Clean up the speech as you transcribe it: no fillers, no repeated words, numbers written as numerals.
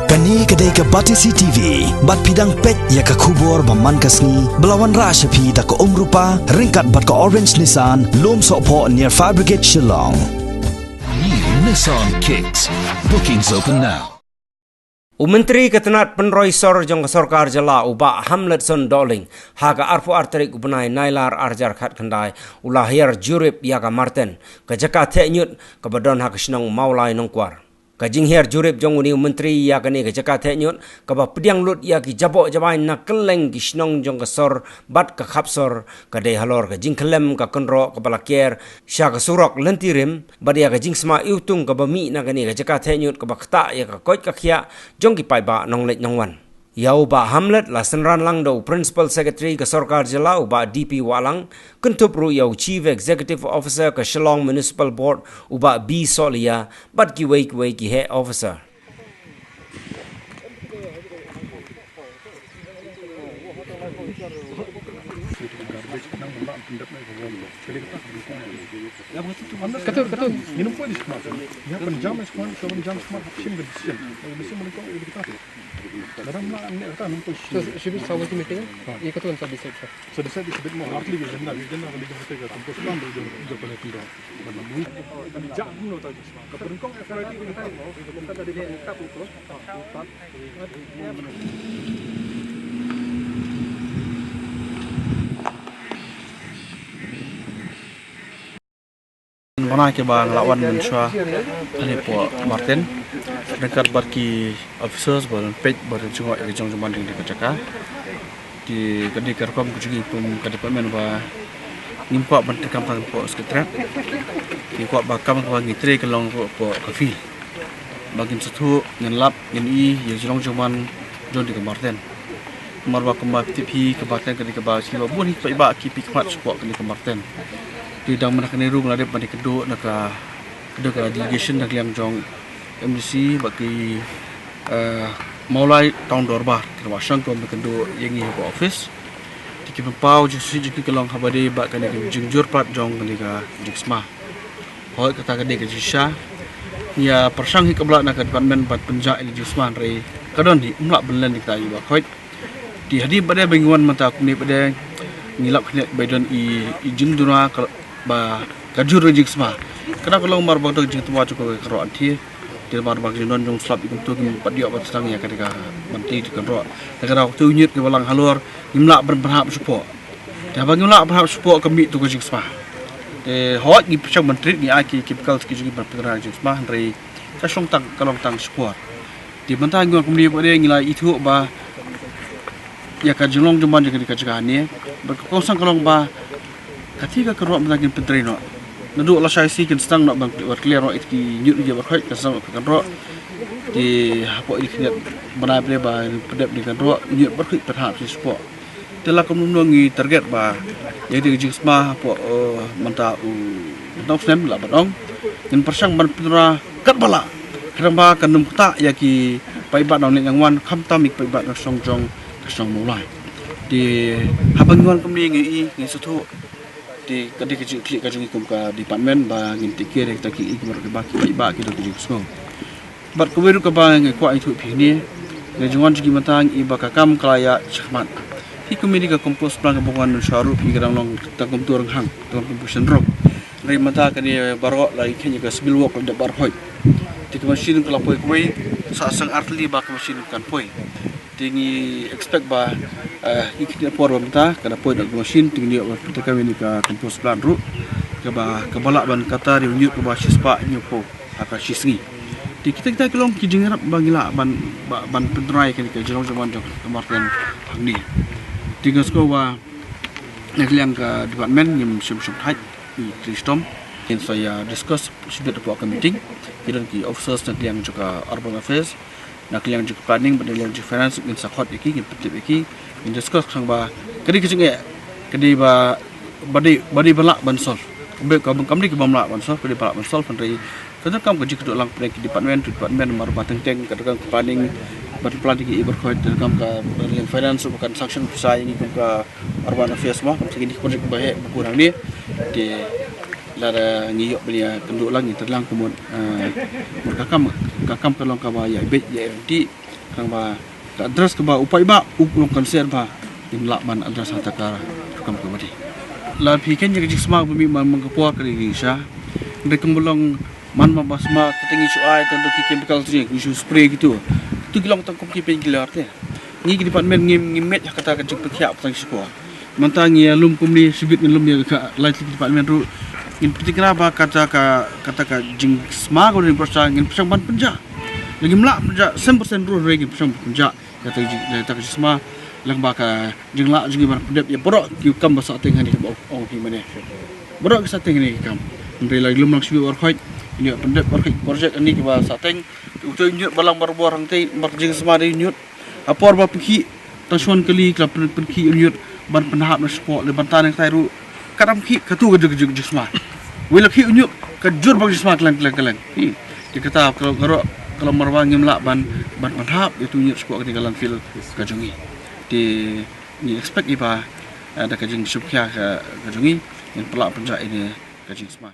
Kani kedai ke Batisi TV, bat pidang pet ya ke kubur baman kasni, belawan rasyapi tak ke rupa, ringkat bat ke Orange Nissan, lom sokpo near Fire Brigade Shillong. New Nissan Kicks. Bookings open now. Menteri Ketenat Penroisor jong Sorkar Jala uba Hamlet Son Doling haga arfu arterik ubnai nailar arjar khat khandai ulahir jurip yaga Martin kejaka tenyut kebadon hak snong maulai nongkwar kajing her jurip jong uni menteri yaga ni kejaka tenyut kaba pediang lut yagi jabok jabai na keleng ki snong jong kesor bat ka khapsor kadai halor kajing kelem ka konro kepala kier sya ka surok lentirim badia kajing sma iutung kaba mi na kani kejaka tenyut kaba khta ya ka koit ka khia jong ki pai ba nong let nong wan yau ba Hamlet la senran lang do principal secretary ke Sorkar Jala uba DP Walang kentup ru yau chief executive officer ke Shillong Municipal Board uba B Solia bat ki wei ki head officer Kata minum pun smart. Ya penjam smart, penjam smart mesin berdisin. Mesin mereka lebih kita. Dalam lah ni kata nampak. So should we solve the meeting? ये कतो उनका decide था. So decide is a bit more hardly is ना विजन वाली जो होते हैं तुमको प्लान जो पहले तुम मतलब मुझे जब हम लोग ताकि कब उनको FYP के लिए लोग का दिले का पूछो. Mana ke bang lawan mensua ani po Martin dekat barki officers baru page baru juga yang jong jaman di kecaka di kedai kerkom kucing pun ke department ba nimpak menteri kampung po sekretariat di kuat bakam ke bagi tre kelong po kafi bagi satu ngelap ini yang jong jaman jong di Martin marba kembali tipi ke Martin kedai ke bawah siapa pun hidup iba kipi kemat support kedai ke Martin di dalam nak niru ngadep pada kedua nak kedua delegation nak liang jong MDC bagi maulai tahun 2000 terwasang kau kedua yang ini ke office di kepau jadi kelong habade bak kena jengjur plat jong kena jiksma hoi kata kena jisha ya persang hikabla nak department bat penjak ini jiksma rei kadon di umlak belan di tayu bak hoi di hadi pada banguan mata aku ni pada ngilap kena badan i jengdura ba kajur rejik semua. Kerana kalau mar bang tu jeng tua cukup keroan ti, dia mar bang jenon jong slap ikut tu pada apa sedang ya ketika menteri di keroan. Negara waktu unyit ke balang halur, imlak berharap support. Dia bang imlak berharap support kami tu rejik semua. Hot di pusat menteri ni aki kipkal sekejap berperan rejik semua. Dari kasong tang kalong tang support. Di mentah gua kemudian pada ngilai itu ba ya kajulong cuman jadi kajian ni. Berkongsan kalong ba ketika keruak menagih penteri nak, naduk lah saya sih kan sedang nak bang clear nak itu nyut dia berkhid kesam keruak di apa ini kena benar benar bah pedap di keruak nyut berkhid terhadap si support. Telah kemunungi target bah jadi jeng semua apa mentah mentang senam lah batong dan persang berpura kat bala kerana kandung tak ya ki paibat nong yang wan kam tamik paibat nong songjong kesong mulai di habanguan kemudian ini satu di kedai kecil kajung ikum ke department ba nginti kira kita ki ikum ke baki ba kita kujung semua bat keweru ke bang kuat itu pini ngejungan segi matang iba kakam kelaya chahmat ikum ini ke kompos plan kebungan syaru pi kadang long takum turang hang takum composition rock dari mata ke ni barok lagi kenya ke spill walk de barhoi di mesin ke lapoi kuai sasang artli ba ke mesin kan poi tinggi expect ba ikut por bamta kada poi nak mesin tinggi dia kita kami ni ke kompos plan ru ke ba ke balak ban kata dia nyut ke ba sispa nyupo aka sisri di kita kelong ki jengarap bangila ban penrai ke jelong zaman jong kemarin ni tinggal sko ba nak liang ke department yang sum hai di Kristom yang saya discuss sudah ada meeting kita ki officers nak liang juga urban affairs nak liang juga planning pada liang juga finance in sakot iki in petip iki in discuss sang ba kedi kecing kedi ba badi balak bansol be kami ke bamlak bansol kedi balak bansol pandai kadang kam kerja kedua lang pada department mar bateng teng kadang planning berplanning iki berkait dalam ke liang finance bukan sanction pusat ini ke urban affairs semua segini projek baik kurang ni di lara ngiyok belia kenduk lagi terlang kemun merkakam kam kalong ka ba ya bet ya di kang ba ka address ka ba upai ba ulong konser ba tim lakban address hatakara kam ka ba di la piken je jisma bumi man mangkapua ka di sha ndekam bolong man ma basma tatingi su ai tanto ki chemical tu su spray gitu tu kilong tang kom ki pe gilar te ni ki department ngimet kata ka jik pekya patang sekolah mantang ya lum kumni sibit lum ya ka lai department ru in pertikna ba kata ka jing sma ko ni persa ngin pesang ban penja lagi melak penja 100% ru lagi pesang penja kata ka sma lang ba ka jing la jing ban pendep ya borok ki kam ba sa teng ni ba ong ki mane borok sa teng ni kam ndai lagi lum lang sibit war khoi ini pendep war khoi project ni ki ba sa teng tu nyut balang barbor hang tei bar jing sma ni nyut apor ba peki tasuan kali klap perki nyut ban penahap na sport le bantan yang tairu kadam ki katu gejeg jisma wila ki unyuk kajur bang jisma kelang di kata kalau marwang ngimla ban penahap itu nyut sport di galan fil kajungi di ni expect iba ada kajing subkya kajungi yang pelak penjak ini kajing sma